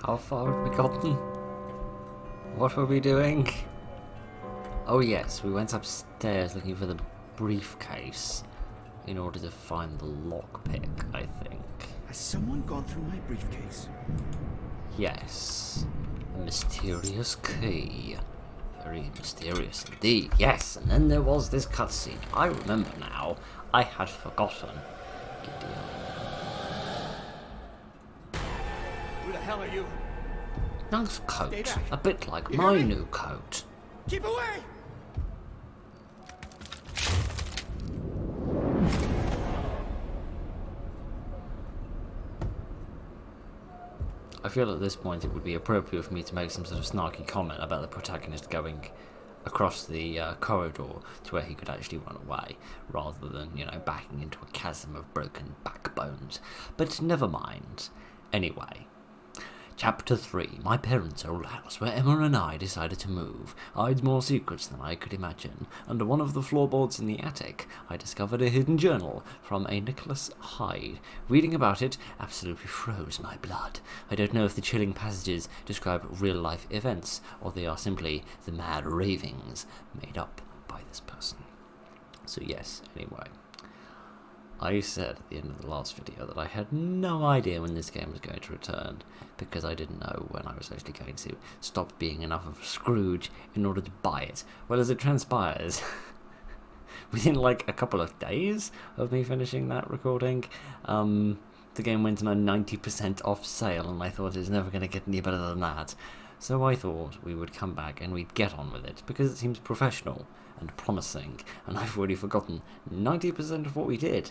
How far have we gotten? What were we doing? Oh yes, we went upstairs looking for the briefcase in order to find the lockpick, I think. Has someone gone through my briefcase? Yes. A mysterious key. Very mysterious indeed, yes. And then there was this cutscene. I remember now. I had forgotten. Gideon. Who the hell are you? Nice Stay coat. back. A bit like You my hear me? new coat. Keep away! I feel at this point it would be appropriate for me to make some sort of snarky comment about the protagonist going across the corridor to where he could actually run away, rather than, backing into a chasm of broken backbones. But never mind. Anyway. Chapter 3. My parents' old house, where Emma and I decided to move, hides more secrets than I could imagine. Under one of the floorboards in the attic, I discovered a hidden journal from a Nicholas Hyde. Reading about it absolutely froze my blood. I don't know if the chilling passages describe real-life events, or they are simply the mad ravings made up by this person. So yes, anyway. I said at the end of the last video that I had no idea when this game was going to return, because I didn't know when I was actually going to stop being enough of a Scrooge in order to buy it. Well, as it transpires, within like a couple of days of me finishing that recording, the game went on a 90% off sale, and I thought it was never going to get any better than that. So I thought we would come back and we'd get on with it, because it seems professional and promising, and I've already forgotten 90% of what we did.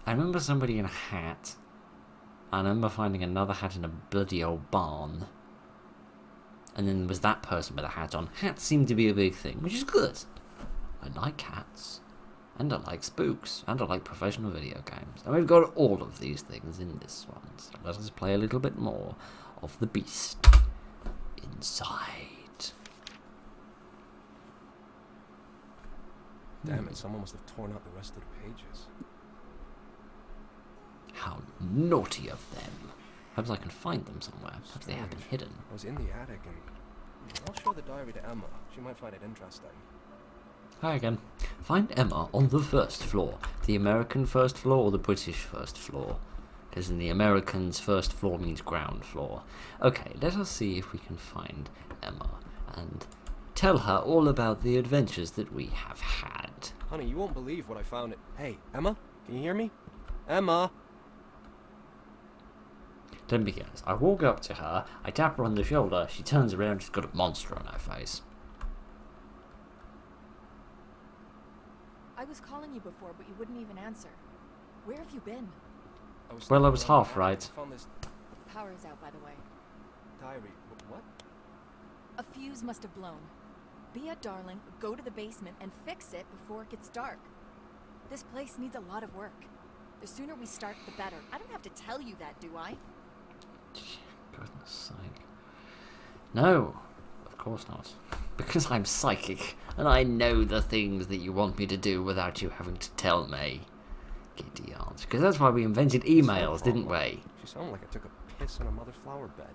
I remember somebody in a hat. I remember finding another hat in a bloody old barn. And then there was that person with a hat on. Hats seem to be a big thing, which is good. I like hats. And I like spooks. And I like professional video games. And we've got all of these things in this one. So let us play a little bit more of the beast inside. Damn it, someone must have torn out the rest of the pages. How naughty of them. Perhaps I can find them somewhere. Perhaps they have been hidden. I was in the attic and I'll show the diary to Emma. She might find it interesting. Hi again. Find Emma on the first floor. The American first floor or the British first floor? Because in the Americans, first floor means ground floor. Okay, let us see if we can find Emma and tell her all about the adventures that we have had. Honey, you won't believe what I found. Hey, Emma? Can you hear me? Emma? Don't be honest. I walk up to her, I tap her on the shoulder, she turns around, she's got a monster on her face. I was calling you before, but you wouldn't even answer. Where have you been? Well, I was half right. I found this The power is out, by the way. diary. What? A fuse must have blown. Be a darling, go to the basement and fix it before it gets dark. This place needs a lot of work. The sooner we start, the better. I don't have to tell you that, do I? Goodness sake. No, of course not. Because I'm psychic, and I know the things that you want me to do without you having to tell me. Gideon. Because that's why we invented emails, didn't we? She sounded like I took a piss in a mother flower bed.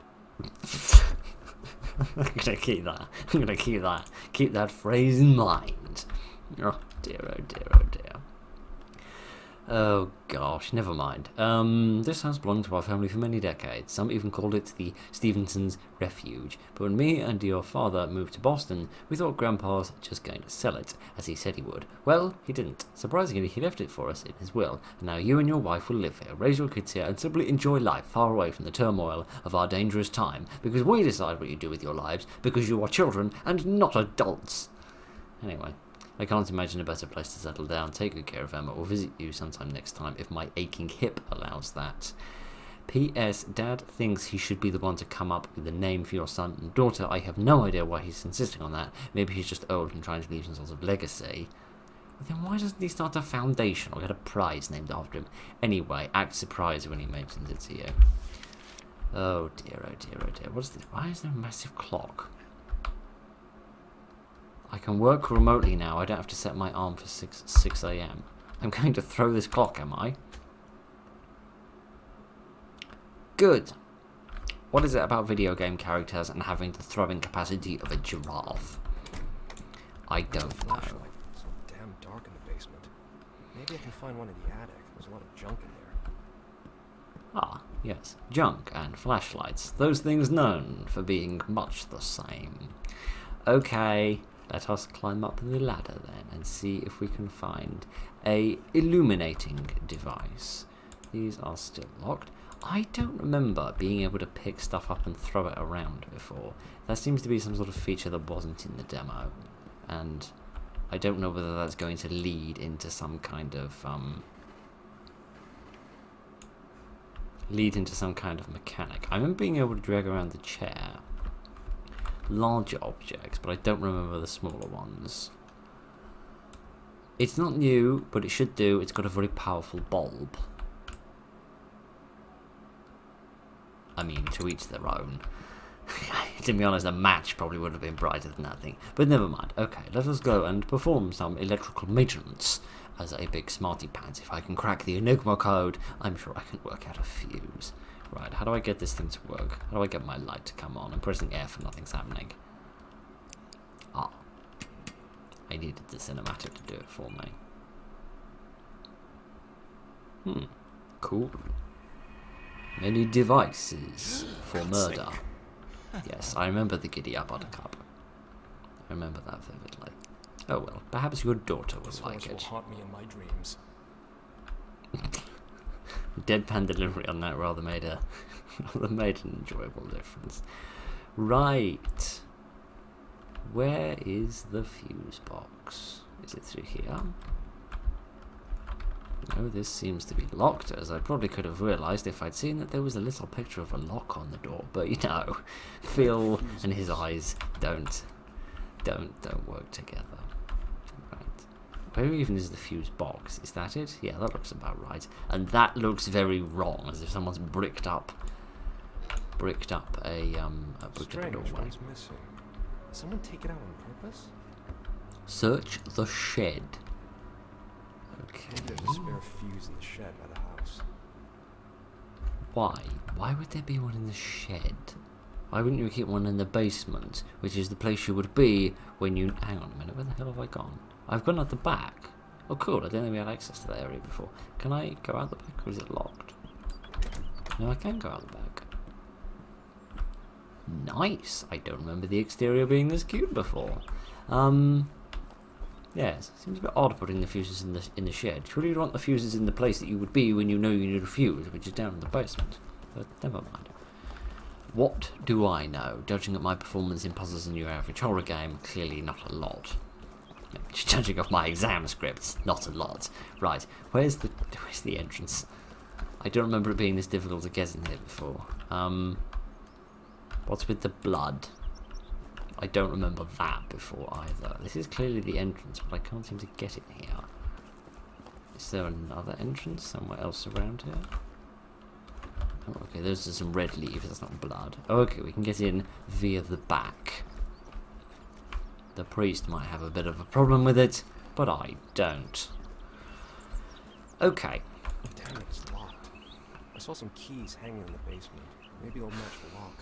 I'm gonna keep that. I'm gonna keep that. Keep that phrase in mind. Oh dear, oh dear, oh dear. Oh gosh, never mind. This house belonged to our family for many decades. Some even called it the Stevenson's Refuge. But when me and your father moved to Boston, we thought Grandpa's just going to sell it, as he said he would. Well, he didn't. Surprisingly, he left it for us in his will, and now you and your wife will live here, raise your kids here, and simply enjoy life far away from the turmoil of our dangerous time, because we decide what you do with your lives, because you are children and not adults. Anyway. I can't imagine a better place to settle down. Take good care of Emma, or visit you sometime next time if my aching hip allows that. P.S. Dad thinks he should be the one to come up with a name for your son and daughter. I have no idea why he's insisting on that. Maybe he's just old and trying to leave some sort of legacy. But then why doesn't he start a foundation or get a prize named after him? Anyway, act surprised when he mentions it to you. Oh dear, oh dear, oh dear. What's this? Why is there a massive clock? I can work remotely now. I don't have to set my alarm for 6 a.m. I'm going to throw this clock, am I? Good. What is it about video game characters and having the throwing capacity of a giraffe? I don't know. Flashlight. So damn dark in the basement. Maybe I can find one in the attic. There's a lot of junk in there. Ah, yes. Junk and flashlights. Those things known for being much the same. Okay, let us climb up the ladder then and see if we can find a illuminating device. These are still locked. I don't remember being able to pick stuff up and throw it around before. That seems to be some sort of feature that wasn't in the demo. And I don't know whether that's going to lead into some kind of mechanic. I remember being able to drag around the chair larger objects, but I don't remember the smaller ones. It's not new, but it should do. It's got a very powerful bulb. I mean, to each their own. To be honest, a match probably would have been brighter than that thing. But never mind. Okay, let us go and perform some electrical maintenance as a big smarty pants. If I can crack the Enigma code, I'm sure I can work out a fuse. Right, how do I get this thing to work? How do I get my light to come on? I'm pressing F and nothing's happening. Ah. I needed the cinematic to do it for me. Cool. Many devices for murder. Yes, I remember the Giddy Up Buttercup. I remember that vividly. Oh well, perhaps your daughter will like it. Will haunt me in my dreams. Deadpan delivery on that rather made an enjoyable difference. Right. Where is the fuse box? Is it through here? No, this seems to be locked, as I probably could have realised if I'd seen that there was a little picture of a lock on the door. But you know, Phil and his eyes don't work together. Right. Where even is the fuse box? Is that it? Yeah, that looks about right. And that looks very wrong, as if someone's bricked up a Strange, doorway. one's missing. Did someone take it out on purpose? Search the shed. Okay. Maybe there's a spare fuse in the shed by the house. Why? Why would there be one in the shed? Why wouldn't you keep one in the basement, which is the place you would be when you... Hang on a minute, where the hell have I gone? I've gone out the back. Oh cool, I didn't think we had access to that area before. Can I go out the back or is it locked? No, I can go out the back. Nice! I don't remember the exterior being this cute before. Yes, seems a bit odd putting the fuses in the shed. Surely you'd want the fuses in the place that you would be when you know you need a fuse, which is down in the basement. But never mind. What do I know? Judging at my performance in puzzles in your average horror game, clearly not a lot. Judging off my exam scripts, not a lot. Right, where's the entrance? I don't remember it being this difficult to get in here before. What's with the blood? I don't remember that before either. This is clearly the entrance, but I can't seem to get it here. Is there another entrance somewhere else around here? Oh, okay, those are some red leaves, that's not blood. Oh, okay, we can get in via the back. The priest might have a bit of a problem with it, but I don't. Okay. Damn it, it's locked. I saw some keys hanging in the basement. Maybe they'll match the lock.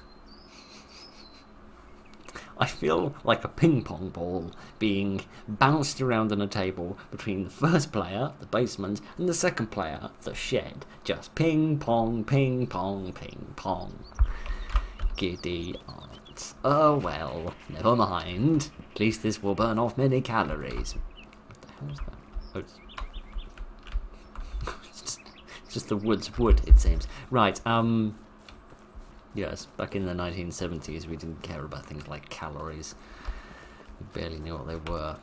I feel like a ping pong ball being bounced around on a table between the first player, the basement, and the second player, the shed. Just ping pong, ping pong, ping pong. Giddy aunt. Oh well, never mind. At least this will burn off many calories. What the hell is that? Oh, it's just the wood, it seems. Right, yes, back in the 1970s we didn't care about things like calories. We barely knew what they were.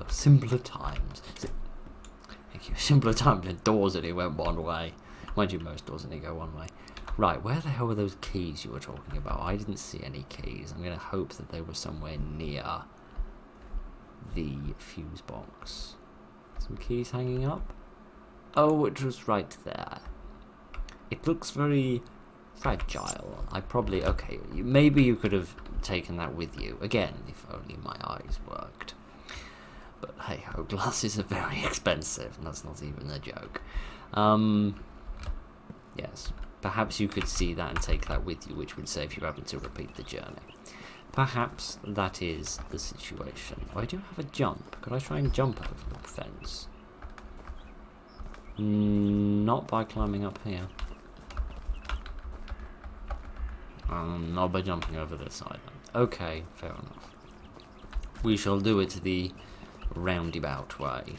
Simpler times. Thank you. Simpler times and doors only went one way. Mind you, most doors only go one way. Right, where the hell were those keys you were talking about? I didn't see any keys. I'm going to hope that they were somewhere near the fuse box. Some keys hanging up? Oh, it was right there. It looks very fragile. Okay, maybe you could have taken that with you. Again, if only my eyes worked. But hey ho, glasses are very expensive, and that's not even a joke. Yes. Perhaps you could see that and take that with you, which would save you having to repeat the journey. Perhaps that is the situation. Oh, I do have a jump. Could I try and jump over the fence? Not by climbing up here. Not by jumping over this either. Okay, fair enough. We shall do it the roundabout way.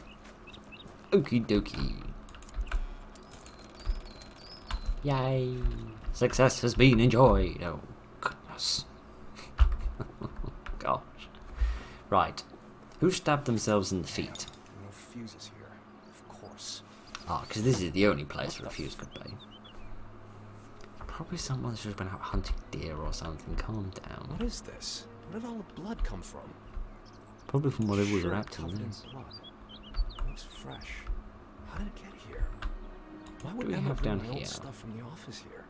Okie dokie. Yay! Success has been enjoyed. Oh, goodness. Gosh. Right. Who stabbed themselves in the feet? No fuses here, of course. Ah, because this is the only place where a fuse could be. Probably someone should have been out hunting deer or something. Calm down. What is this? Where did all the blood come from? Probably from whatever was Shirt wrapped in covered this. blood. Looks fresh. How did it get here? Why would do we Emma have bring down my old here? stuff from the office here?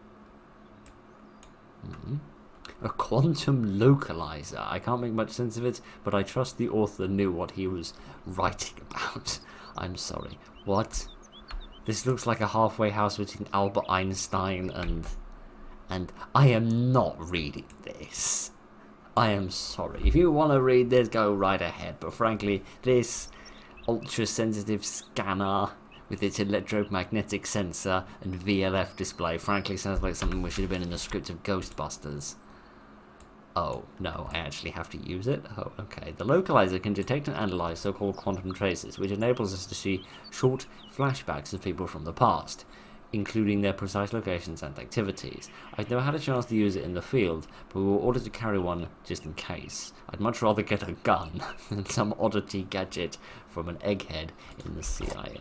A quantum localizer. I can't make much sense of it, but I trust the author knew what he was writing about. I'm sorry. What? This looks like a halfway house between Albert Einstein and I am not reading this. I am sorry. If you want to read this, go right ahead. But frankly, this ultra-sensitive scanner with its electromagnetic sensor and VLF display frankly sounds like something which should have been in the script of Ghostbusters. Oh, no, I actually have to use it? Oh, okay. The localizer can detect and analyze so-called quantum traces, which enables us to see short flashbacks of people from the past, including their precise locations and activities. I've never had a chance to use it in the field, but we were ordered to carry one just in case. I'd much rather get a gun than some oddity gadget from an egghead in the CIA.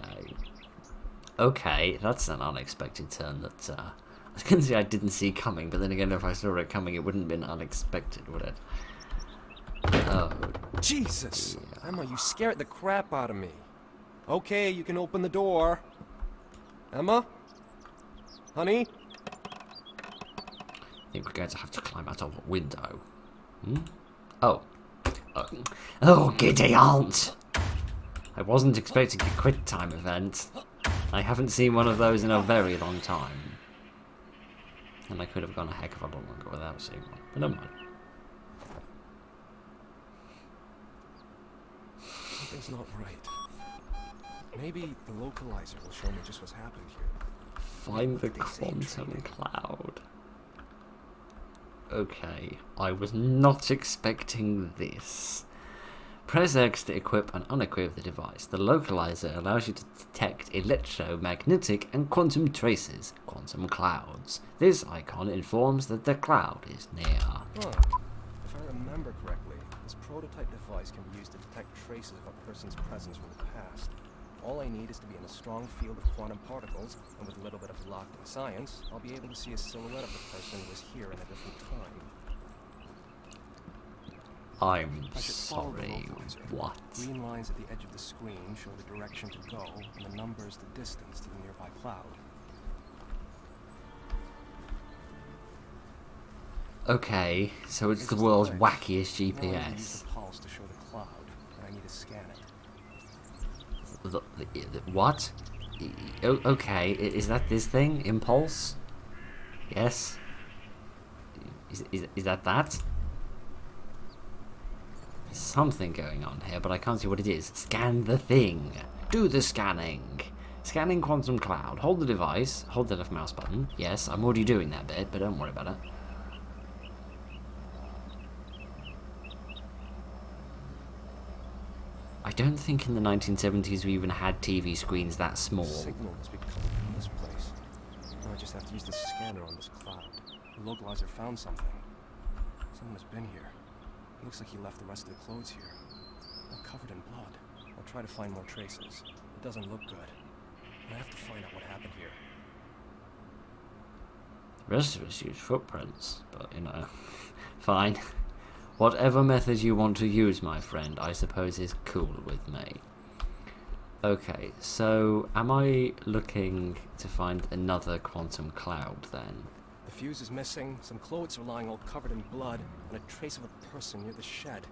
Okay, that's an unexpected turn that, I was going to say I didn't see coming, but then again, if I saw it coming, it wouldn't have been unexpected, would it? Oh, Jesus! yeah. Emma, you scared the crap out of me. Okay, you can open the door. Emma? Honey? I think we're going to have to climb out of a window. Oh. Oh, giddy aunt! I wasn't expecting a quick time event. I haven't seen one of those in a very long time. And I could have gone a heck of a lot longer without seeing one, but never mind. Something's not right. Maybe the localizer will show me just what's happened here. Find the They say quantum training. cloud. Okay, I was not expecting this. Press X to equip and unequip the device. The localizer allows you to detect electromagnetic and quantum traces, quantum clouds. This icon informs that the cloud is near. Huh. If I remember correctly, this prototype device can be used to detect traces of a person's presence from the past. All I need is to be in a strong field of quantum particles, and with a little bit of luck and science, I'll be able to see a silhouette of the person who was here in a different time. I'm I should follow the sorry, localizer. what? Green lines at the edge of the screen show the direction to go, and the numbers the distance to the nearby cloud. Okay, so it's This the is world's place. wackiest Now I use GPS. the pulse to show the cloud, and I need to scan it. What? Okay, is that this thing? Impulse? Yes? Is that that? There's something going on here, but I can't see what it is. Scan the thing. Do the scanning. Scanning quantum cloud. Hold the device. Hold the left mouse button. Yes, I'm already doing that bit, but don't worry about it. I don't think in the 1970s we even had TV screens that small. Signal must be coming from this place. Now I just have to use the scanner on this cloud. The localizer found something. Someone has been here. It looks like he left the rest of the clothes here. All covered in blood. I'll try to find more traces. It doesn't look good. I have to find out what happened here. The rest of us use footprints, but you know, fine. Whatever method you want to use, my friend, I suppose is cool with me. Okay, so am I looking to find another quantum cloud then? The fuse is missing, some clothes are lying all covered in blood, and a trace of a person near the shed.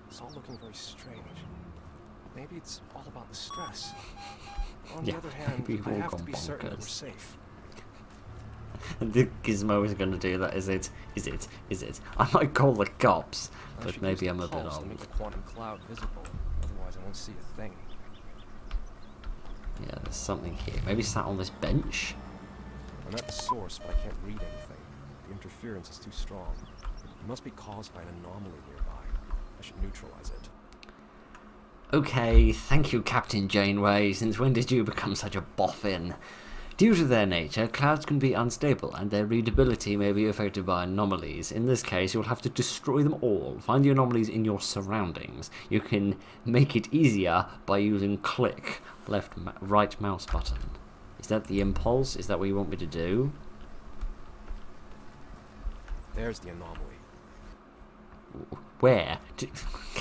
It's all looking very strange. Maybe it's all about the stress. On the Yeah, other hand, we've I all have to gone be certain that we're bonkers. safe. The Gizmo is going to do that, is it? Is it? Is it? I might call the cops, I but should maybe use I'm the a bit pulse to old. make the quantum cloud visible. Otherwise, I won't see a thing. Yeah, there's something here. Maybe sat on this bench? I'm at the source, but I can't read anything. The interference is too strong. It must be caused by an anomaly nearby. I should neutralize it. Okay, thank you, Captain Janeway. Since when did you become such a boffin? Due to their nature, clouds can be unstable, and their readability may be affected by anomalies. In this case, you'll have to destroy them all. Find the anomalies in your surroundings. You can make it easier by using click, right mouse button. Is that the impulse? Is that what you want me to do? There's the anomaly. Where?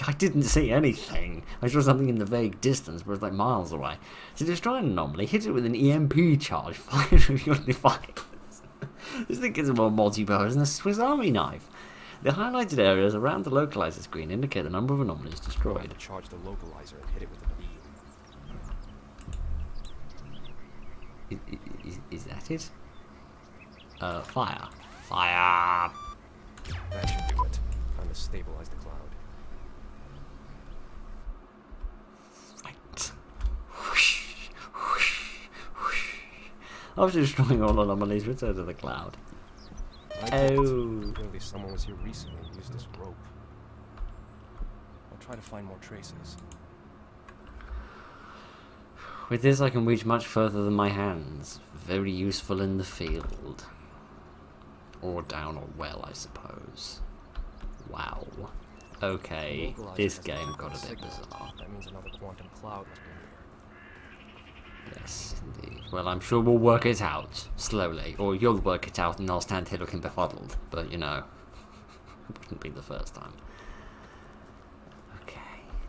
I didn't see anything. I saw something in the vague distance, but it was like miles away. To destroy an anomaly, hit it with an EMP charge fired with your device. This thing is more multi-purpose than a Swiss Army knife. The highlighted areas around the localizer screen indicate the number of anomalies I'm destroyed. going to charge the localizer and hit it with a beam. Is that it? Fire. Fire! That should do it. Time to stabilize the cloud. Right. Whoosh, whoosh, whoosh. After destroying all anomalies, return to the cloud. I did. Oh. Clearly someone was here recently and used this rope. I'll try to find more traces. With this I can reach much further than my hands. Very useful in the field. Or down a well, I suppose. Wow. Okay, Localizer this has game a got a bit signal. bizarre. That means another quantum cloud must be near. Yes, indeed. Well, I'm sure we'll work it out. Slowly. Or you'll work it out and I'll stand here looking befuddled. But, you know, it wouldn't be the first time. Okay.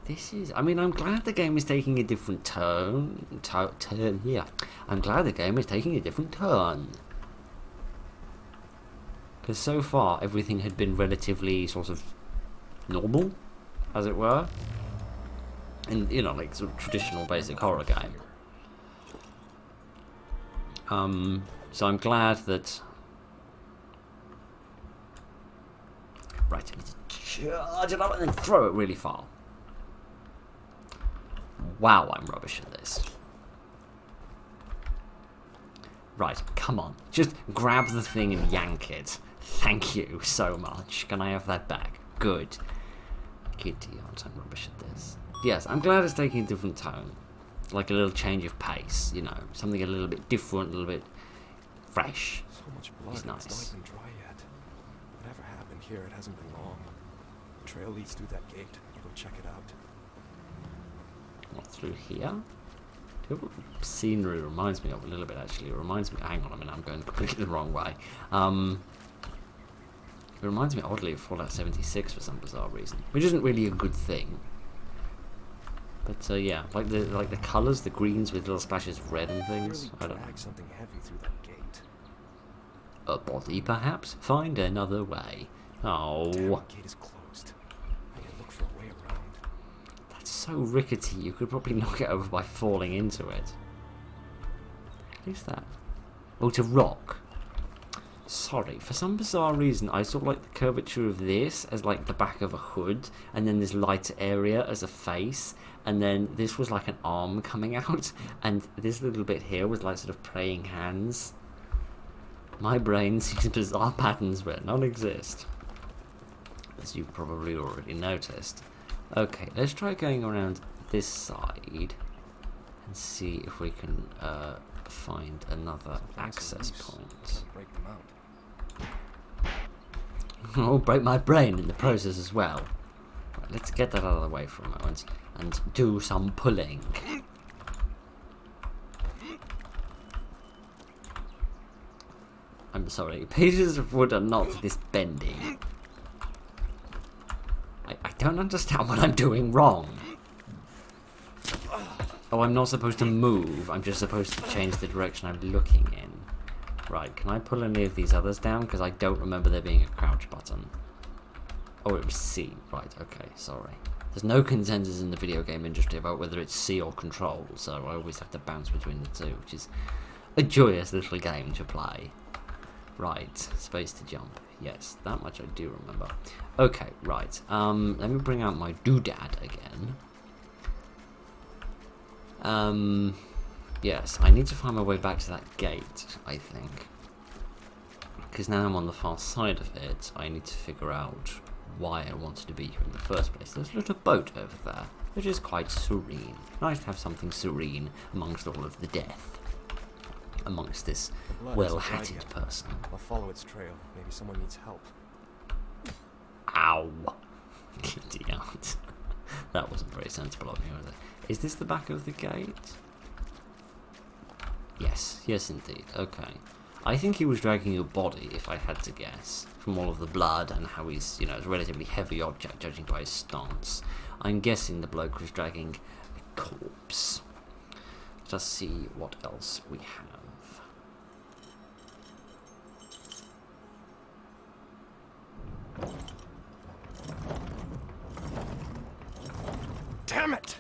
This is... I mean, I'm glad the game is taking a different turn. Yeah. I'm glad the game is taking a different turn. Because so far, everything had been relatively sort of normal, as it were. And, you know, like sort of traditional basic horror game. So I'm glad that... Right, I need to charge it up and then throw it really far. Wow, I'm rubbish at this. Right, come on. Just grab the thing and yank it. Thank you so much. Can I have that back? Good. Giddy, I'm rubbish at this. Yes, I'm glad it's taking a different tone. Like a little change of pace, you know. Something a little bit different, a little bit fresh. So much blood, It's and it's nice. not even dry yet. Whatever happened here, it hasn't been long. The trail leads through that gate. I'll go check it out. What, through here? Do you know what scenery reminds me of a little bit, actually? It reminds me... Hang on a minute, I'm going completely the wrong way. It reminds me oddly of Fallout 76 for some bizarre reason. Which isn't really a good thing. But yeah, like the colours, the greens with little splashes of red and things. I Really don't know. drag something heavy through that gate. A body, perhaps? Find another way. Oh, Damn, the gate is closed. I can look for a way around. that's so rickety. You could probably knock it over by falling into it. Who's that? Oh, to rock. Sorry, for some bizarre reason, I saw like the curvature of this as like the back of a hood, and then this lighter area as a face, and then this was like an arm coming out, and this little bit here was like sort of praying hands. My brain sees bizarre patterns where none exist, as you've probably already noticed. Okay, let's try going around this side and see if we can find another access point. Break them out. I'll break my brain in the process as well. Right, let's get that out of the way for a moment and do some pulling. I'm sorry, pieces of wood are not this bendy. I don't understand what I'm doing wrong. Oh, I'm not supposed to move, I'm just supposed to change the direction I'm looking in. Right, can I pull any of these others down? Because I don't remember there being a crouch button. Oh, it was C. Right, okay, sorry. There's no consensus in the video game industry about whether it's C or control, so I always have to bounce between the two, which is a joyous little game to play. Right, space to jump. Yes, that much I do remember. Okay, right. Let me bring out my doodad again. Yes, I need to find my way back to that gate, I think. Because now I'm on the far side of it, I need to figure out why I wanted to be here in the first place. There's a little boat over there, which is quite serene. Nice to have something serene amongst all of the death. Amongst this well-hatted person. I'll follow its trail. Maybe someone needs help. Ow. Idiot. That wasn't very sensible of me, was it? Is this the back of the gate? Yes. Yes, indeed. Okay. I think he was dragging a body, if I had to guess, from all of the blood and how he's, you know, it's a relatively heavy object, judging by his stance. I'm guessing the bloke was dragging a corpse. Let us see what else we have. Damn it!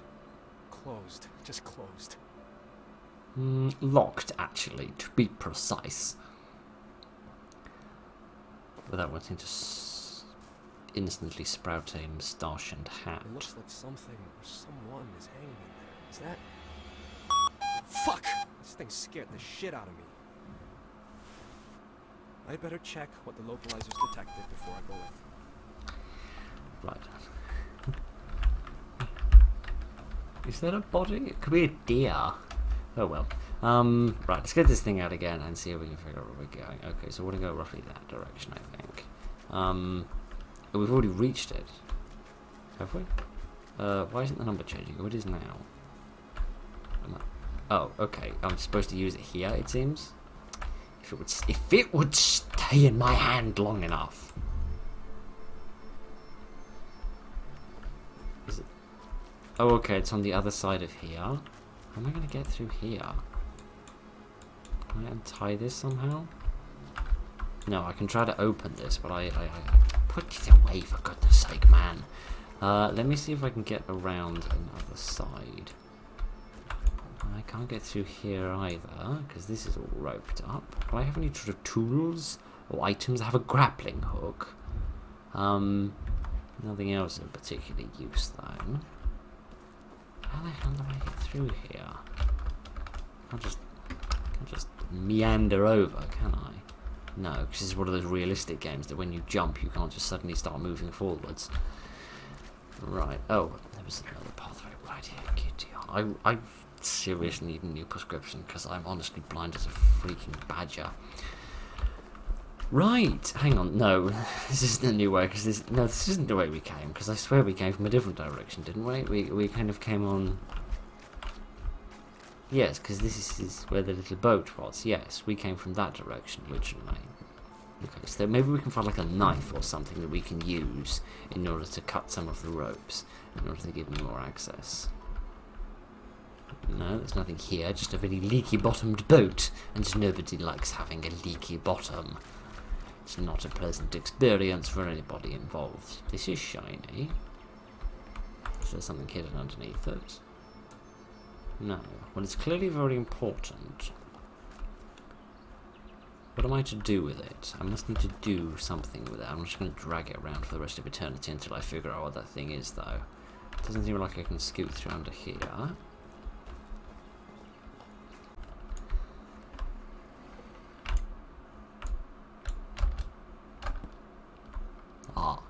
Closed. Just closed. Locked, actually, to be precise. Without wanting to instantly sprout a moustache and hat. It looks like something or someone is hanging in there. Is that... Fuck! This thing scared the shit out of me. I better check what the localizers detected before I go in. Right. Is that a body? It could be a deer. Oh well. Right, let's get this thing out again and see if we can figure out where we're going. Okay, so we're gonna go roughly that direction, I think. We've already reached it. Have we? Why isn't the number changing? Oh, it is now. Oh, okay. I'm supposed to use it here, it seems. If it would stay in my hand long enough. Is it? Oh, okay. It's on the other side of here. How am I going to get through here? Can I untie this somehow? No, I can try to open this, but I put it away for goodness sake, man. Let me see if I can get around another side. I can't get through here either, because this is all roped up. Do I have any sort of tools or items? I have a grappling hook. Nothing else of particular use, though. How the hell do I get through here? I'll just meander over, can I? No, because this is one of those realistic games that when you jump, you can't just suddenly start moving forwards. Right. Oh, there was another pathway right here. Gideon. I seriously need a new prescription because I'm honestly blind as a freaking badger. Right, hang on, no, this isn't a new way, because this isn't the way we came, because I swear we came from a different direction, didn't we? We kind of came on... Yes, because this is where the little boat was, yes, we came from that direction originally. Okay, so maybe we can find like a knife or something that we can use in order to cut some of the ropes, in order to give me more access. No, there's nothing here, just a very leaky-bottomed boat, and nobody likes having a leaky bottom. It's not a pleasant experience for anybody involved. This is shiny. Is there something hidden underneath it? No. Well, it's clearly very important. What am I to do with it? I must need to do something with it. I'm just going to drag it around for the rest of eternity until I figure out what that thing is, though. It doesn't seem like I can scoot through under here. Ah.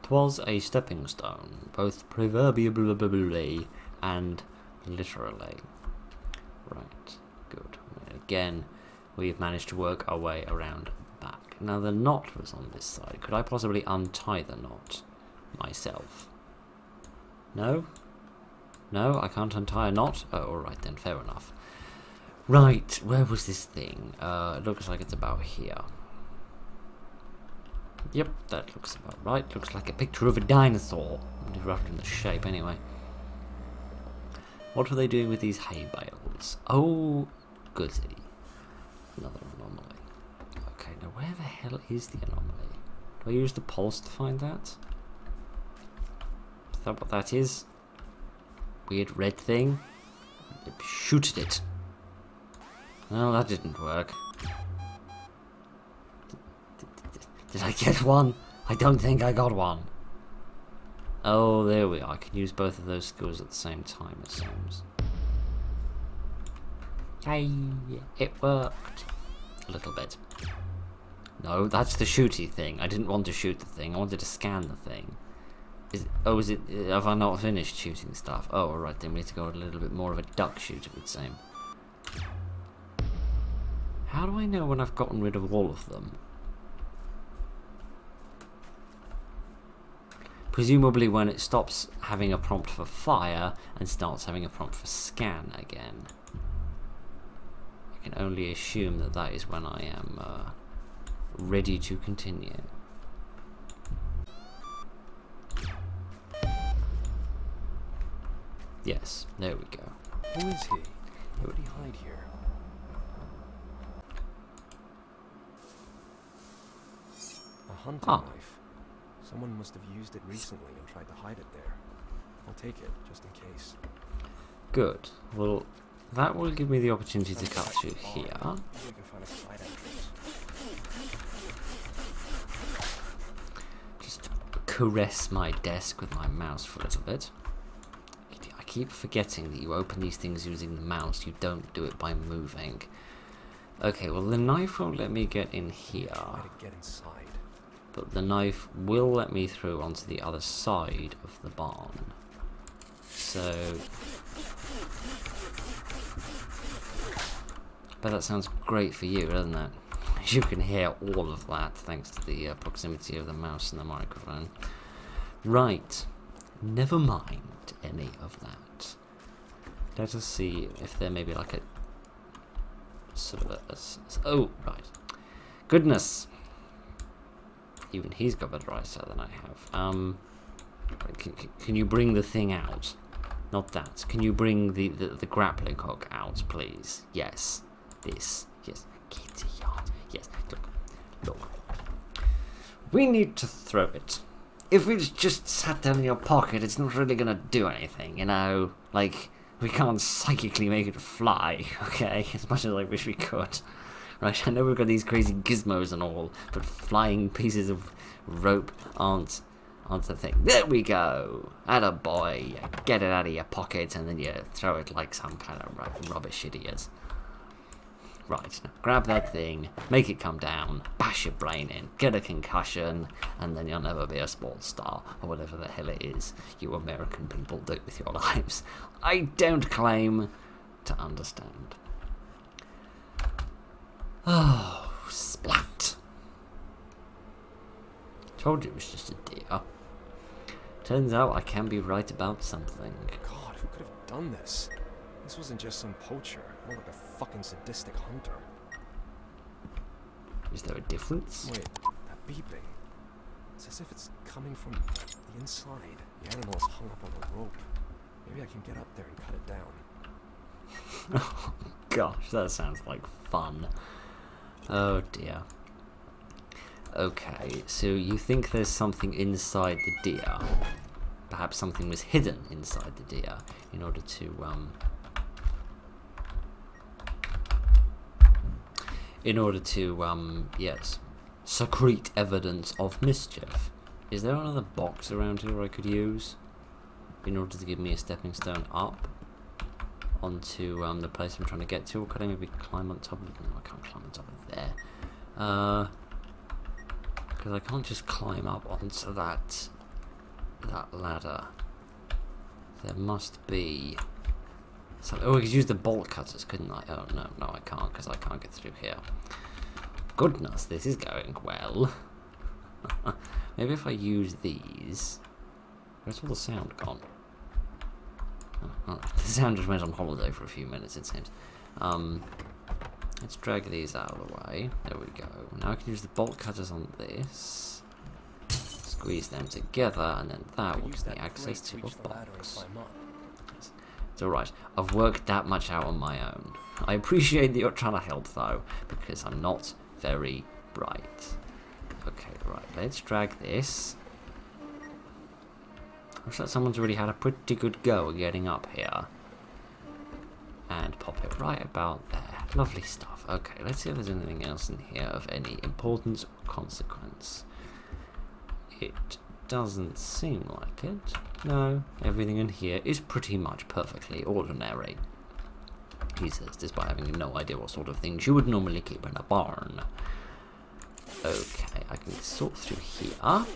'Twas a stepping stone, both proverbially and literally. Right, good. Again, we've managed to work our way around back. Now the knot was on this side. Could I possibly untie the knot myself? No? No, I can't untie a knot? Oh, alright then, fair enough. Right, where was this thing? It looks like it's about here. Yep, that looks about right. Looks like a picture of a dinosaur. Roughly in the shape, anyway. What were they doing with these hay bales? Oh, goody. Another anomaly. Okay, now where the hell is the anomaly? Do I use the pulse to find that? Is that what that is? Weird red thing? Shoot at it. Well, that didn't work. Did I get one? I don't think I got one. Oh, there we are. I can use both of those skills at the same time, it seems. Hey, it worked. A little bit. No, that's the shooty thing. I didn't want to shoot the thing. I wanted to scan the thing. Is it? Have I not finished shooting stuff? Oh, alright, then we need to go a little bit more of a duck shoot, it would seem. How do I know when I've gotten rid of all of them? Presumably when it stops having a prompt for fire and starts having a prompt for scan again. I can only assume that that is when I am ready to continue. Yes, there we go. Who is he? Where would he hide here? A hunting knife. Someone must have used it recently and tried to hide it there. I'll take it, just in case. Good. Well, that will give me the opportunity to cut through here. Maybe we can find a side entrance. Just caress my desk with my mouse for a little bit. I keep forgetting that you open these things using the mouse. You don't do it by moving. Okay, well the knife won't let me get in here. Try to get inside. But the knife will let me through onto the other side of the barn. So... but that sounds great for you, doesn't it? You can hear all of that thanks to the proximity of the mouse and the microphone. Right. Never mind any of that. Let us see if there may be like a... sort of a oh, right. Goodness! Even he's got better eyesight than I have. Can you bring the thing out? Not that. Can you bring the grappling hook out, please? Yes. This. Yes. Kitty yard. Yes. Look. We need to throw it. If it's just sat down in your pocket, it's not really gonna do anything, you know? Like, we can't psychically make it fly, okay? As much as I wish we could. Right, I know we've got these crazy gizmos and all, but flying pieces of rope aren't a thing. There we go! Attaboy! You get it out of your pocket and then you throw it like some kind of rubbish idiot. Right, now grab that thing, make it come down, bash your brain in, get a concussion, and then you'll never be a sports star, or whatever the hell it is you American people do with your lives. I don't claim to understand. Oh, splat. Told you it was just a deer. Turns out I can be right about something. God, who could have done this? This wasn't just some poacher, more like a fucking sadistic hunter. Is there a difference? Wait, that beeping. It's as if it's coming from the inside. The animal is hung up on a rope. Maybe I can get up there and cut it down. Oh gosh, that sounds like fun. Oh dear. Okay, so you think there's something inside the deer. Perhaps something was hidden inside the deer in order to, yes, secrete evidence of mischief. Is there another box around here I could use in order to give me a stepping stone up onto the place I'm trying to get to? Or could I maybe climb on top of it? No, I can't climb on top of there. Because I can't just climb up onto that ladder. There must be something. Oh, I could use the bolt cutters, couldn't I? Oh, no, I can't, because I can't get through here. Goodness, this is going well. Maybe if I use these... Where's all the sound gone? Oh, the sound just went on holiday for a few minutes, it seems. Let's drag these out of the way. There we go. Now I can use the bolt cutters on this. Squeeze them together, and then that will give me access to a box. It's alright. I've worked that much out on my own. I appreciate that you're trying to help, though, because I'm not very bright. Okay, right. Let's drag this. Looks like someone's already had a pretty good go at getting up here. And pop it right about there. Lovely stuff. Okay, let's see if there's anything else in here of any importance or consequence. It doesn't seem like it. No, everything in here is pretty much perfectly ordinary. He says this by having no idea what sort of things you would normally keep in a barn. Okay, I can sort through here. And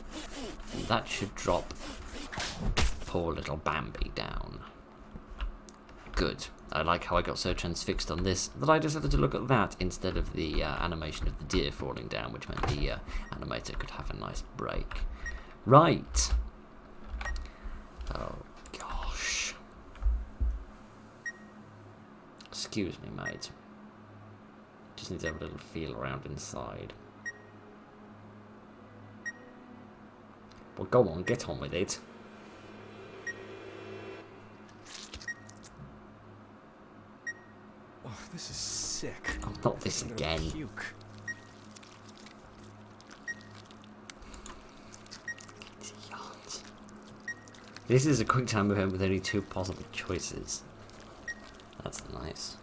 that should drop poor little Bambi down. Good. I like how I got so transfixed on this that I decided to look at that instead of the animation of the deer falling down, which meant the animator could have a nice break. Right. Oh, gosh. Excuse me, mate. Just need to have a little feel around inside. Well, go on, get on with it. Oh, this is sick. Oh, not this I'm gonna again. puke. This is a quick time event with only 2 possible choices. That's nice.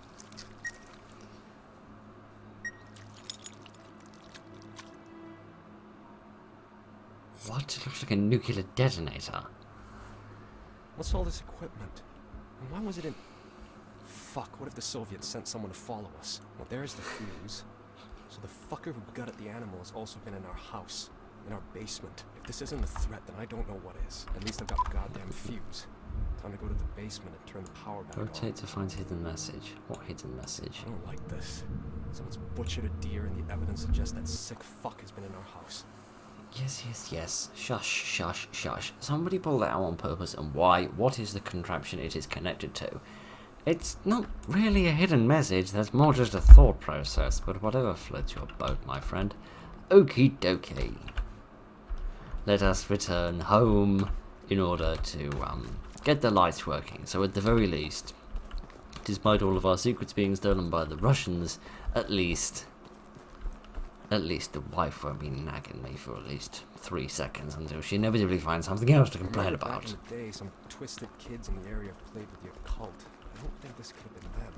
What? It looks like a nuclear detonator. What's all this equipment? And why was it in... Fuck, what if the Soviets sent someone to follow us? Well, there's the fuse. So the fucker who gutted the animal has also been in our house. In our basement. If this isn't a threat, then I don't know what is. At least I've got the goddamn fuse. Time to go to the basement and turn the power back on. Rotate to find hidden message. What hidden message? I don't like this. Someone's butchered a deer and the evidence suggests that sick fuck has been in our house. Yes, yes, yes. Shush, shush, shush. Somebody pulled that out on purpose, and why? What is the contraption it is connected to? It's not really a hidden message, that's more just a thought process, but whatever floats your boat, my friend. Okie dokie. Let us return home in order to get the lights working. So at the very least, despite all of our secrets being stolen by the Russians, at least the wife won't be nagging me for at least 3 seconds until she inevitably finds something else to complain about. Back in the day, some twisted kids in the area played with the occult. I don't think this could have been them.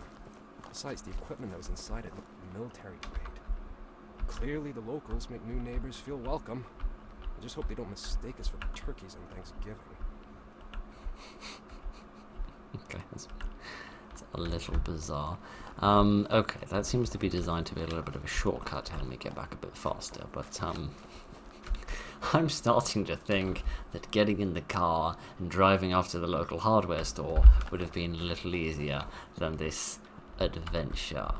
Besides, the equipment that was inside it looked military grade. Clearly, the locals make new neighbors feel welcome. I just hope they don't mistake us for turkeys on Thanksgiving. Okay, that's a little bizarre. Okay, that seems to be designed to be a little bit of a shortcut to help me get back a bit faster, but I'm starting to think that getting in the car and driving off to the local hardware store would have been a little easier than this adventure.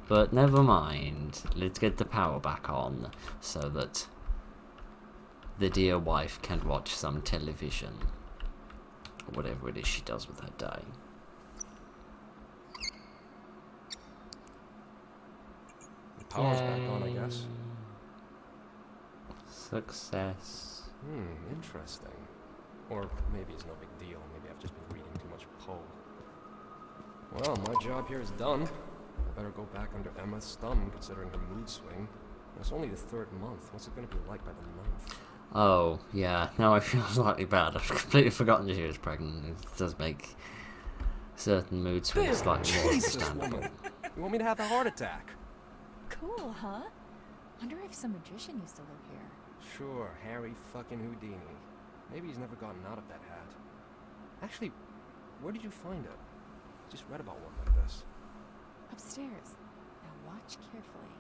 But never mind, let's get the power back on so that the dear wife can watch some television, or whatever it is she does with her day. The power's back on, I guess. Success. Interesting. Or maybe it's no big deal. Maybe I've just been reading too much Poe. Well, my job here is done. I better go back under Emma's thumb, considering her mood swing. It's only the 3rd month. What's it going to be like by the 9th? Oh, yeah, now I feel slightly bad. I've completely forgotten she was pregnant. It does make certain mood swings slightly more understandable. You want me to have a heart attack? Cool, huh? Wonder if some magician used to live here. Sure, Harry fucking Houdini. Maybe he's never gotten out of that hat. Actually, where did you find it? Just read about one like this. Upstairs. Now watch carefully.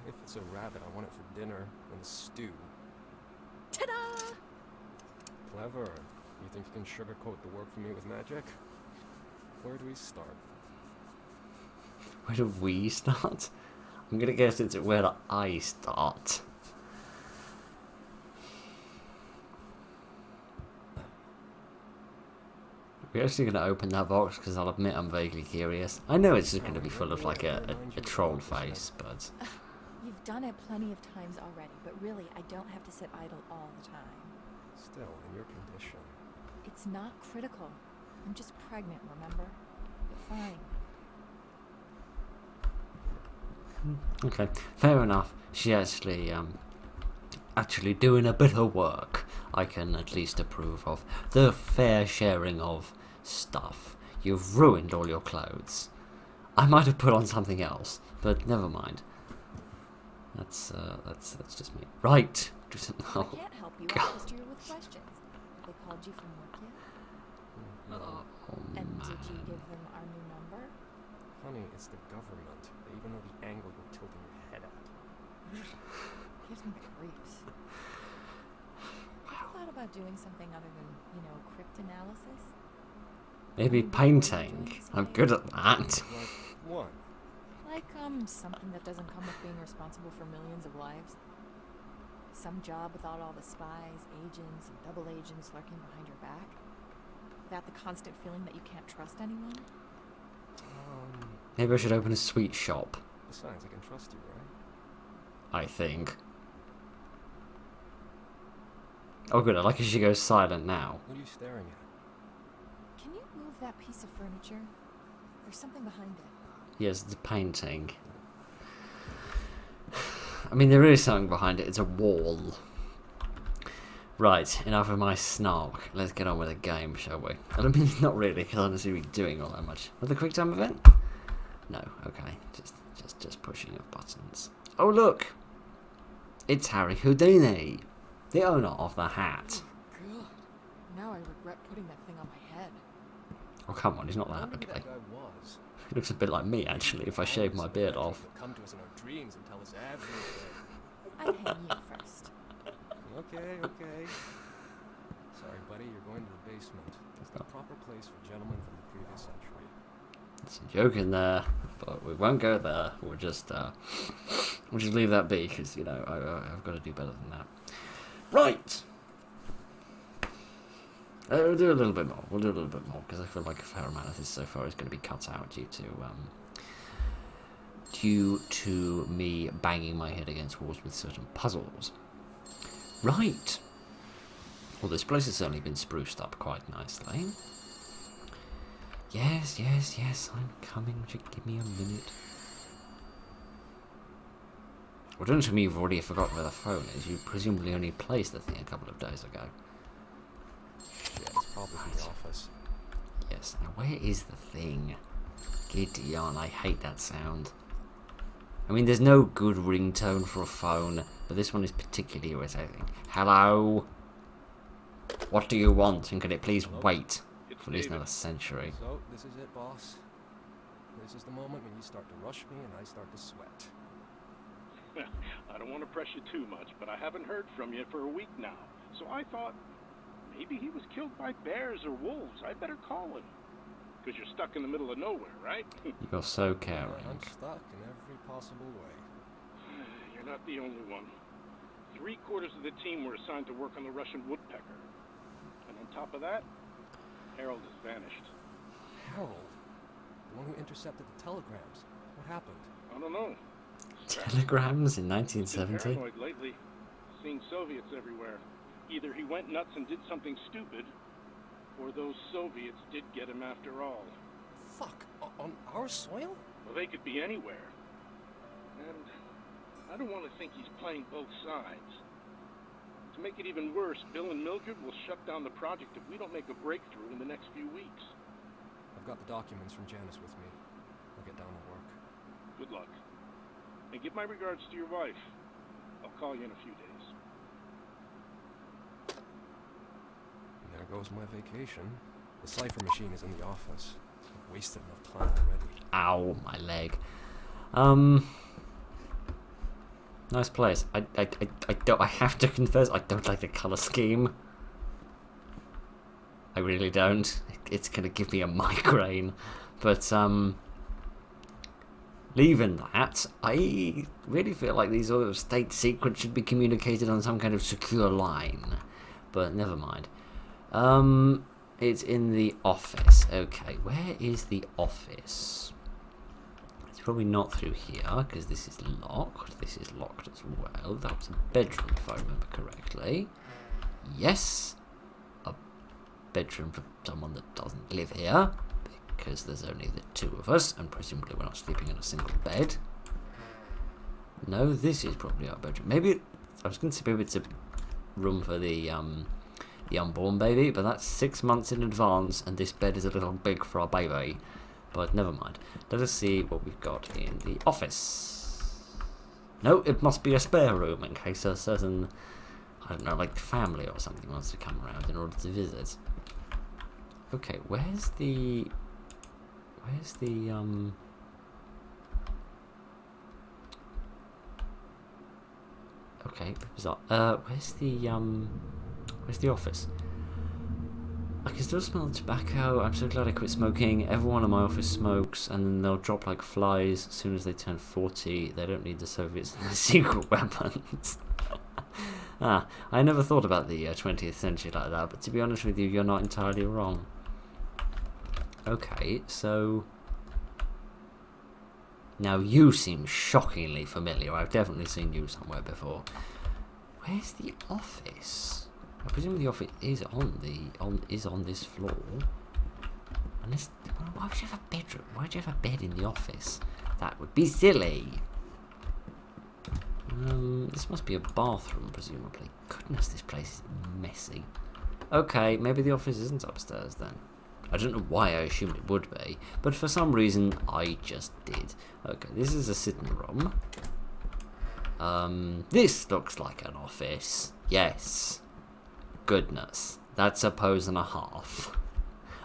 If it's a rabbit, I want it for dinner and a stew. Ta-da! Clever. You think you can sugarcoat the work for me with magic? Where do we start? Where do we start? I'm gonna guess it's where I start. We're actually gonna open that box because I'll admit I'm vaguely curious. I know it's just gonna be full of like a troll face, but You've done it plenty of times already, but really, I don't have to sit idle all the time. Still, in your condition. It's not critical. I'm just pregnant, remember? You're fine. okay, fair enough. She actually doing a bit of work. I can at least approve of the fair sharing of stuff. You've ruined all your clothes. I might have put on something else, but never mind. That's just me. Right. I can't help you. I just you with questions. They called you from work yet? Oh, And man. did you give them our new number? Honey, it's the government. They even know the angle you're tilting your head at. Gives me the creeps. Have you thought about doing something other than, cryptanalysis? Maybe painting. I'm good at that. Like what? Like, something that doesn't come with being responsible for millions of lives. Some job without all the spies, agents, and double agents lurking behind your back. Without the constant feeling that you can't trust anyone. Maybe I should open a sweet shop. Besides, I can trust you, right? I think. Oh good, I like how she goes silent now. What are you staring at? Can you move that piece of furniture? There's something behind it. Yes, it's a painting. I mean, there is something behind it. It's a wall. Right, enough of my snark. Let's get on with the game, shall we? I don't mean not really, because I don't seem to be doing all that much. Another quick time event? No, okay. Just pushing of buttons. Oh look! It's Harry Houdini, the owner of the hat. God. Now I regret putting that thing on my head. Oh come on, he's not I that wonder who ugly. that guy was. He looks a bit like me actually, if I shave my beard off. He'll come to us in our dreams and tell us everything. I'd hang you first. Okay. Sorry, buddy, you're going to the basement. It's the proper place for gentlemen from the previous century. There's a joke in there, but we won't go there. We'll just leave that be, because I've got to do better than that. Right. We'll do a little bit more. We'll do a little bit more because I feel like a fair amount of this so far is going to be cut out due to me banging my head against walls with certain puzzles. Right. Well, this place has certainly been spruced up quite nicely. Yes, I'm coming. Just give me a minute. Well, don't tell me you've already forgotten where the phone is. You presumably only placed the thing a couple of days ago. Yeah, it's probably in the office. Yes, now where is the thing? Gideon, I hate that sound. I mean, there's no good ringtone for a phone, but this one is particularly irritating. Hello? What do you want, and can it please wait for at least another century? So, this is it, boss. This is the moment when you start to rush me and I start to sweat. I don't want to press you too much, but I haven't heard from you for a week now. So I thought, maybe he was killed by bears or wolves. I better call him. Because you're stuck in the middle of nowhere, right? You're so caring. I'm stuck in every possible way. You're not the only one. 3/4 of the team were assigned to work on the Russian woodpecker. And on top of that, Harold has vanished. Harold? The one who intercepted the telegrams. What happened? I don't know. Telegrams in He's been 1970? paranoid lately. Seeing Soviets everywhere. Either he went nuts and did something stupid, or those Soviets did get him after all. Fuck! On our soil? Well, they could be anywhere. And I don't want to think he's playing both sides. To make it even worse, Bill and Mildred will shut down the project if we don't make a breakthrough in the next few weeks. I've got the documents from Janice with me. I'll get down to work. Good luck. And give my regards to your wife. I'll call you in a few days. And there goes my vacation. The cipher machine is in the office. I've wasted enough time already. Ow, my leg. Nice place. I have to confess, I don't like the colour scheme. I really don't. It's gonna give me a migraine. But, leaving that, I really feel like these sort of state secrets should be communicated on some kind of secure line. But never mind. It's in the office. Okay, where is the office? It's probably not through here, because this is locked. This is locked as well. That was a bedroom, if I remember correctly. Yes. A bedroom for someone that doesn't live here, because there's only the two of us, and presumably we're not sleeping in a single bed. No, this is probably our bedroom. Maybe, I was going to say maybe it's a room for the unborn baby, but that's 6 months in advance, and this bed is a little big for our baby. But never mind. Let us see what we've got in the office. No, it must be a spare room in case a certain, I don't know, like family or something wants to come around in order to visit. Okay, where's the okay, bizarre. Where's the office? I can still smell the tobacco. I'm so glad I quit smoking. Everyone in my office smokes, and then they'll drop like flies as soon as they turn 40. They don't need the Soviets and their secret weapons. I never thought about the 20th century like that, but to be honest with you, you're not entirely wrong. Okay, so now you seem shockingly familiar. I've definitely seen you somewhere before. Where's the office? I presume the office is on this floor. Unless, why would you have a bedroom? Why would you have a bed in the office? That would be silly. This must be a bathroom, presumably. Goodness, this place is messy. Okay, maybe the office isn't upstairs then. I don't know why I assumed it would be, but for some reason I just did. Okay, this is a sitting room. This looks like an office. Yes. Goodness, that's a pose and a half.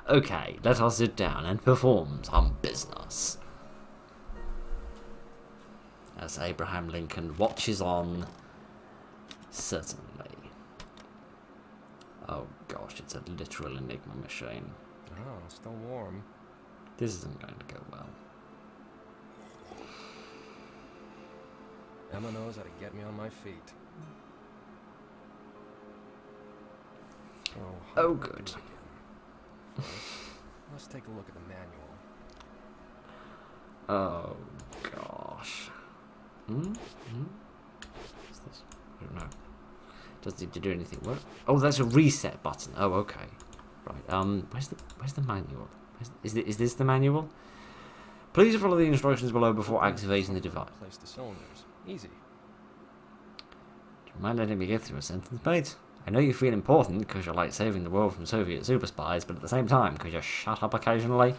Okay, let us sit down and perform some business. As Abraham Lincoln watches on, certainly. Oh gosh, it's a literal Enigma machine. Oh, still warm. This isn't going to go well. Emma knows how to get me on my feet. Oh, good. First, let's take a look at the manual. Oh gosh. What's this? I don't know. Does it do anything? What? Oh, that's a reset button. Oh, okay. Right. Where's the manual? Is this the manual? Please follow the instructions below before activating the device. Place the cylinders. Easy. Do you mind letting me get through a sentence, mate? I know you feel important because you're like saving the world from Soviet super spies, but at the same time, could you shut up occasionally?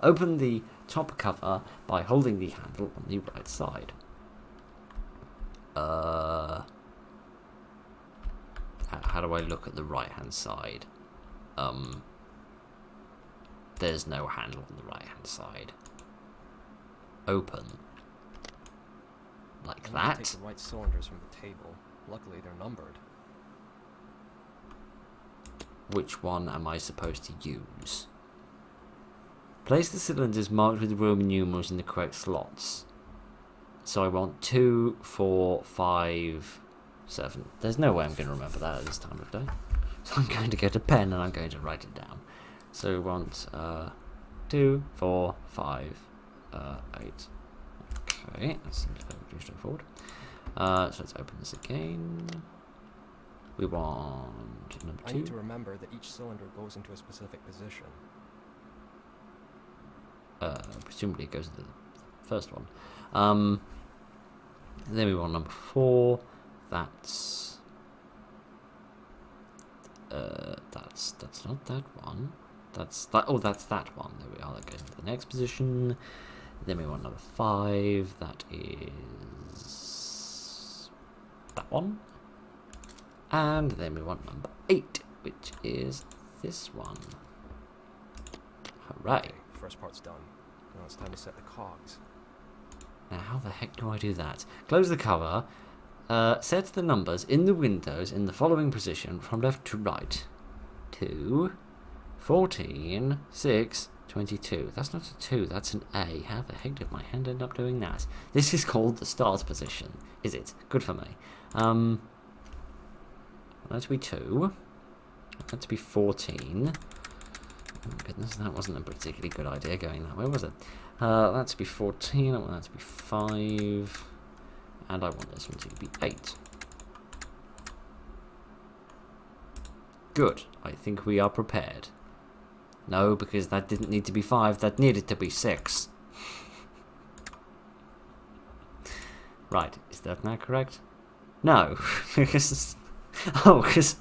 Open the top cover by holding the handle on the right side. How do I look at the right hand side? There's no handle on the right hand side. Open. Like that? Take the right cylinders from the table. Luckily, they're numbered. Which one am I supposed to use? Place the cylinders marked with Roman numerals in the correct slots. So I want 2, 4, 5, 7. There's no way I'm going to remember that at this time of day. So I'm going to get a pen and I'm going to write it down. So we want 2, 4, 5, 8. Okay, that seems pretty straightforward. So let's open this again. We want number 2. I need to remember that each cylinder goes into a specific position. Presumably it goes into the first one. Then we want number 4. That's not that one. That's that. Oh, that's that one. There we are. That goes into the next position. Then we want number 5. That is that one. And then we want number 8, which is this one. Hooray! Okay, first part's done. Now it's time to set the cogs. Now, how the heck do I do that? Close the cover. Set the numbers in the windows in the following position from left to right. 2, 14, 6, 22. That's not a 2, that's an A. How the heck did my hand end up doing that? This is called the start position. Is it? Good for me. That to be 2. That to be 14. Oh goodness, that wasn't a particularly good idea going that way, was it? That to be 14. I want that to be 5. And I want this one to be 8. Good. I think we are prepared. No, because that didn't need to be 5. That needed to be 6. Right. Is that now correct? No. Because... Oh, because...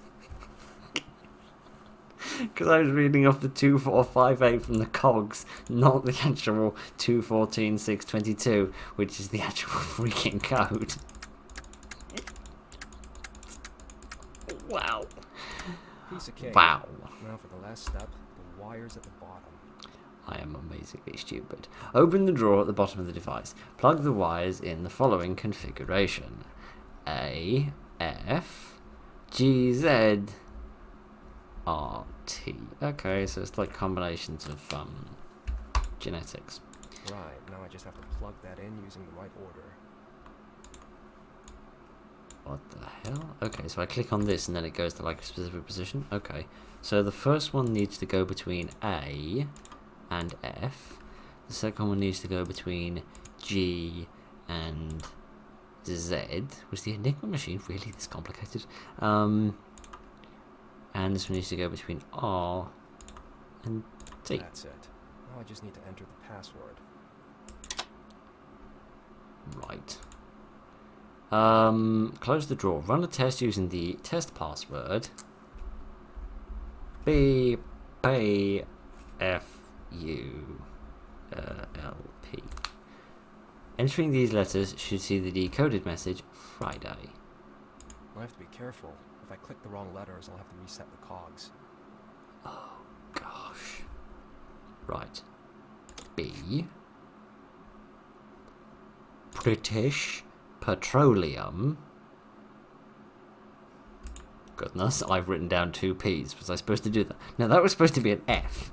Because I was reading off the 2458 from the cogs, not the actual 214622, which is the actual freaking code. Wow. Piece of cake. Wow. Now for the last step, the wires at the bottom. I am amazingly stupid. Open the drawer at the bottom of the device. Plug the wires in the following configuration. A, F, G, Z, R, T. Okay, so it's like combinations of genetics. Right, now I just have to plug that in using the right order. What the hell? Okay, so I click on this and then it goes to like a specific position. Okay, so the first one needs to go between A and F. The second one needs to go between G and Z. Was the Enigma machine really this complicated? And this one needs to go between R and T. That's it. Now I just need to enter the password. Right. Close the drawer. Run a test using the test password. B A F U L P. Entering these letters should see the decoded message Friday. I have to be careful. If I click the wrong letters, I'll have to reset the cogs. Oh gosh. Right. B. British Petroleum. Goodness, I've written down 2 P's. Was I supposed to do that? No, that was supposed to be an F.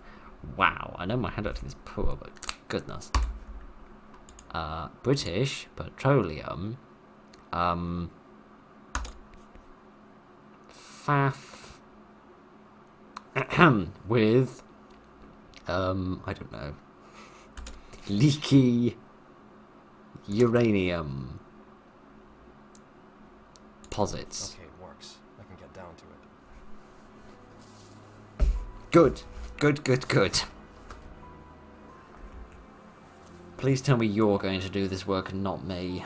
Wow, I know my handwriting is poor, but goodness. British Petroleum. Faff. With, I don't know. Leaky uranium posits. Okay, it works. I can get down to it. Good. Good, good, good. Please tell me you're going to do this work and not me.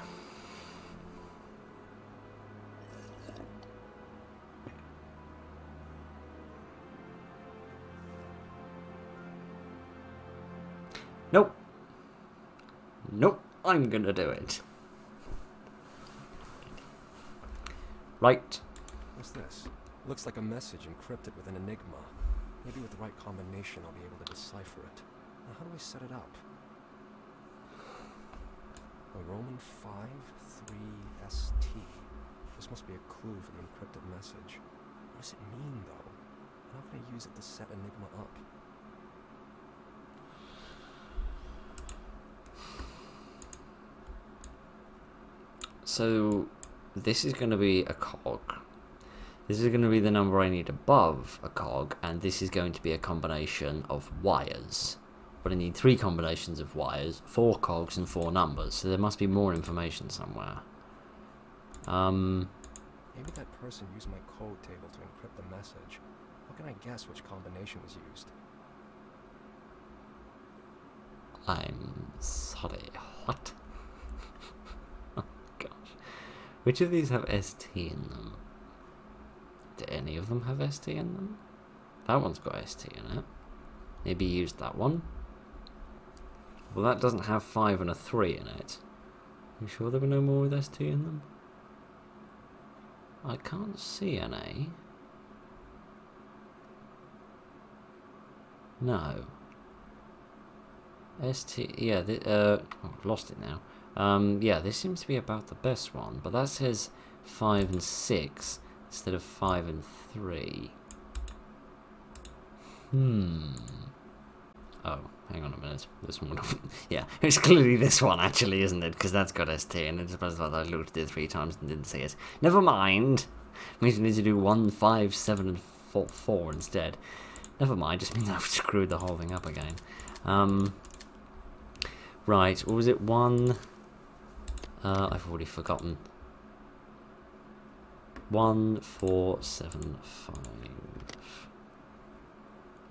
Nope. Nope. I'm gonna do it. Right. What's this? Looks like a message encrypted with an enigma. Maybe with the right combination I'll be able to decipher it. Now how do I set it up? A Roman 5, 3, ST. This must be a clue for the encrypted message. What does it mean, though? And how can I use it to set Enigma up? So, this is going to be a cog. This is going to be the number I need above a cog, and this is going to be a combination of wires. But I need 3 combinations of wires, 4 cogs and 4 numbers, so there must be more information somewhere. Maybe that person used my code table to encrypt the message. How can I guess which combination was used? I'm sorry, what? Oh gosh. Which of these have ST in them? Do any of them have ST in them? That one's got ST in it. Maybe use that one. Well, that doesn't have 5 and a 3 in it. Are you sure there were no more with ST in them? I can't see any. No. ST, yeah, oh, I've lost it now. Yeah, this seems to be about the best one, but that says 5 and 6 instead of 5 and 3. Oh, hang on a minute. This one, yeah, it's clearly this one actually, isn't it? Because that's got ST, and it's supposed that I looked at it 3 times and didn't see it. Never mind. It means we need to do 1, 5, 7, and 4 instead. Never mind. Just means I've screwed the whole thing up again. Right. What was it? 1. I've already forgotten. 1, 4, 7, 5.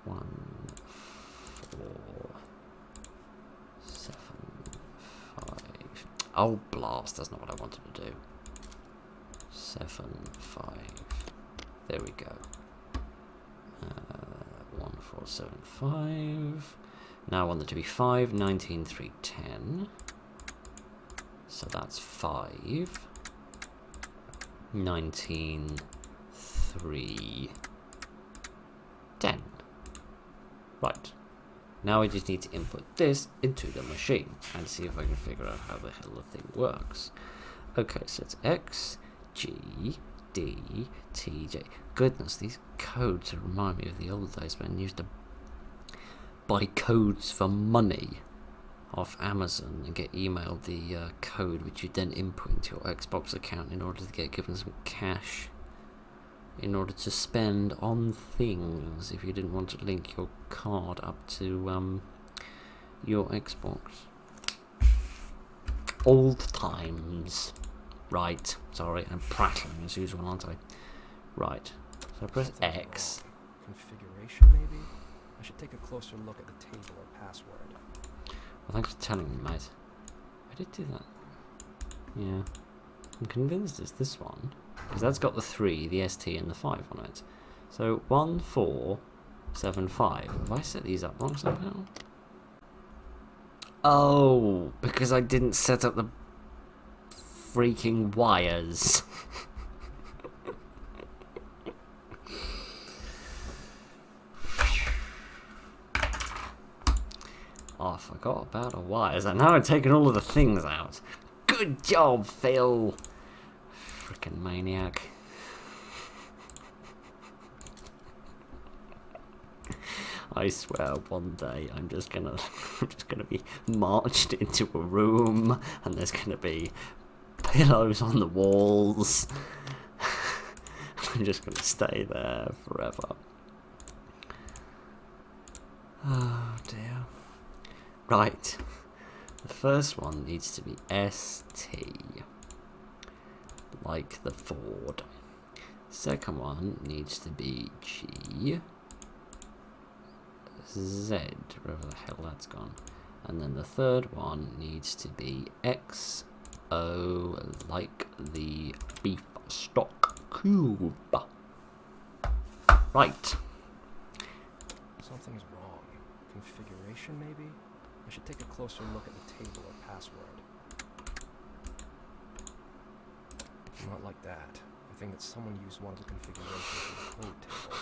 1, 4, 7, 5. Oh, blast. That's not what I wanted to do. 7, 5. There we go. 475. Now I want there to be 5, 19, 3, 10. So that's 5, 19, 3, 10. Right. Now I just need to input this into the machine and see if I can figure out how the hell the thing works. Okay, so it's X, G, D, T, J. Goodness, these codes remind me of the old days when I used to buy codes for money off Amazon and get emailed the code which you then input into your Xbox account in order to get given some cash in order to spend on things if you didn't want to link your card up to your Xbox. Old times. Right, sorry, I'm prattling as usual, aren't I? Right, so I press X. Configuration, maybe? I should take a closer look at the table or password. Well, thanks for telling me, mate. I did do that. Yeah. I'm convinced it's this one. Because that's got the 3, the ST, and the 5 on it. So, 1, 4, 7, 5. Have I set these up wrong somehow? Oh, because I didn't set up the freaking wires. Oh, I forgot about the wires. And now I've taken all of the things out. Good job, Phil. Frickin' maniac. I swear, one day I'm just gonna be marched into a room, and there's gonna be pillows on the walls. I'm just gonna stay there forever. Oh dear. Right. The first one needs to be ST. Like the Ford. Second one needs to be G. Z, wherever the hell that's gone. And then the third one needs to be XO, like the beef stock cube. Right. Something's wrong. Configuration, maybe? I should take a closer look at the table or password. Not like that. I think that someone used one of the configurations in the code table.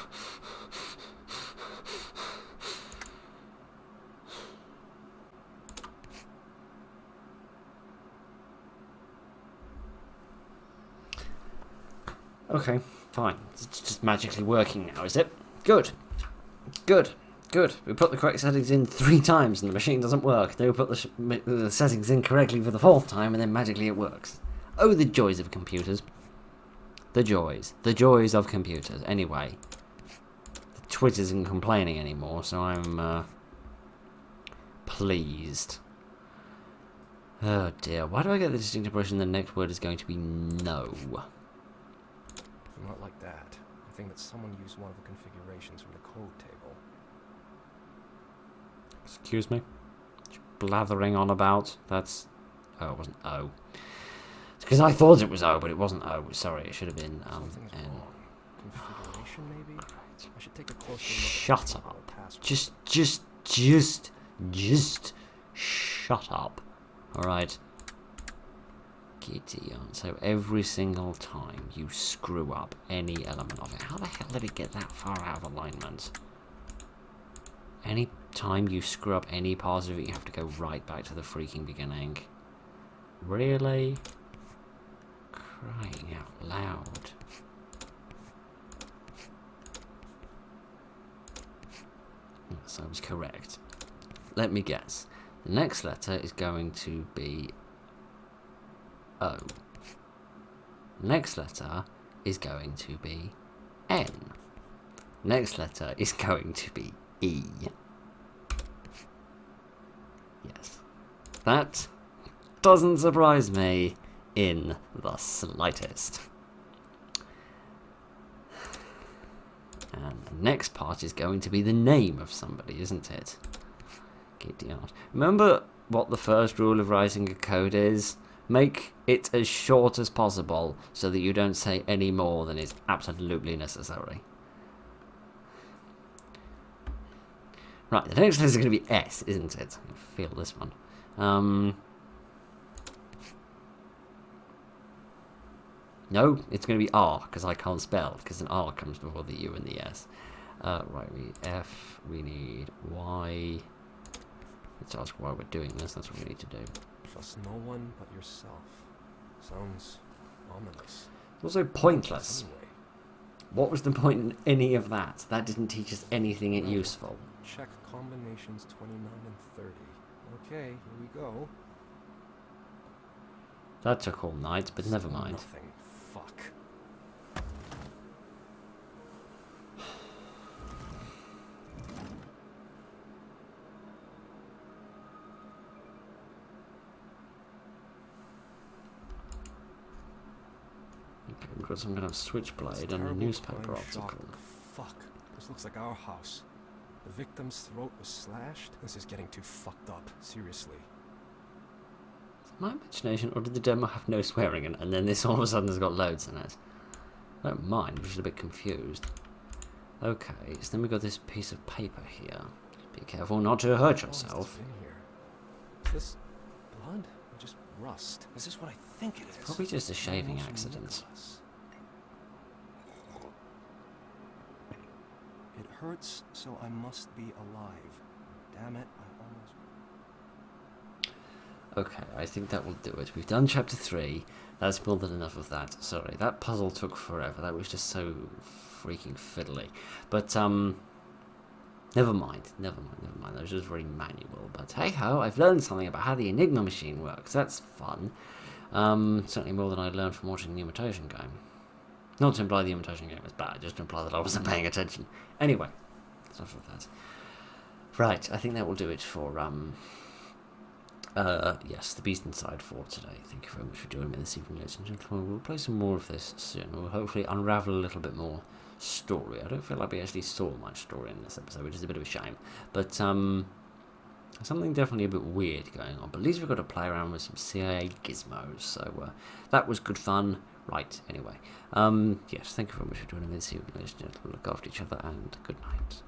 Okay, fine. It's just magically working now, is it? Good. Good. Good. We put the correct settings in 3 times and the machine doesn't work. Then we put the settings in correctly for the 4th time and then magically it works. Oh, the joys of computers. The joys. The joys of computers. Anyway. The Twitch isn't complaining anymore, so I'm pleased. Oh dear. Why do I get the distinct impression the next word is going to be no? Not like that. I think that someone used one of the configurations from the code table. Excuse me? What you blathering on about? That's... Oh, it wasn't O. It's because I thought it was O, but it wasn't O. Sorry, it should have been Something's N. wrong. Configuration, maybe? I should take a closer look Shut at the up. password. Just shut up. Alright? Giddy on. So every single time you screw up any element of it, how the hell did it get that far out of alignment? Any time you screw up any part of it, you have to go right back to the freaking beginning. Really? Crying out loud. Yes, I was correct. Let me guess. The next letter is going to be O. Next letter is going to be N. Next letter is going to be E. Yes. That doesn't surprise me in the slightest. And the next part is going to be the name of somebody, isn't it? Giddy art. Remember what the first rule of writing a code is? Make it as short as possible so that you don't say any more than is absolutely necessary. Right, the next letter is going to be S, isn't it? I can feel this one. No, it's going to be R, because I can't spell, because an R comes before the U and the S. Right, we need F, we need Y. Let's ask why we're doing this, that's what we need to do. Trust no one but yourself. Sounds ominous. It's also pointless. Anyway, What was the point in any of that? That didn't teach us anything useful. check combinations 29 and 30. Okay, here we go. That took all night, but never mind. Nothing. Fuck. Okay, we've got some kind of switchblade and a Terrible newspaper crime article. shock. Fuck. This looks like our house. The victim's throat was slashed. This is getting too fucked up. Seriously. My imagination, or did the demo have no swearing in it, and then this all of a sudden has got loads in it? I don't mind, I'm just a bit confused. Okay, so then we got this piece of paper here. Be careful not to hurt How long has yourself. this been here? Is this blood or just rust? Is this what I think it is? Probably just a shaving Almost accident. Nicholas. It hurts, so I must be alive. Damn it, I almost... Okay, I think that will do it. We've done chapter 3. That's more than enough of that. Sorry, that puzzle took forever. That was just so freaking fiddly. But, never mind. That was just very manual. But hey-ho, I've learned something about how the Enigma machine works. That's fun. Certainly more than I learned from watching the Imitation Game. Not to imply the Imitation Game was bad, just to imply that I wasn't paying attention. Anyway, enough of that. Right, I think that will do it for, yes, The Beast Inside for today. Thank you very much for joining me this evening, ladies and gentlemen. We'll play some more of this soon. We'll hopefully unravel a little bit more story. I don't feel like we actually saw much story in this episode, which is a bit of a shame. But, something definitely a bit weird going on. But at least we've got to play around with some CIA gizmos. So, that was good fun. Right, anyway. Yes, thank you very much for joining me this evening, ladies and gentlemen. Look after each other, and good night.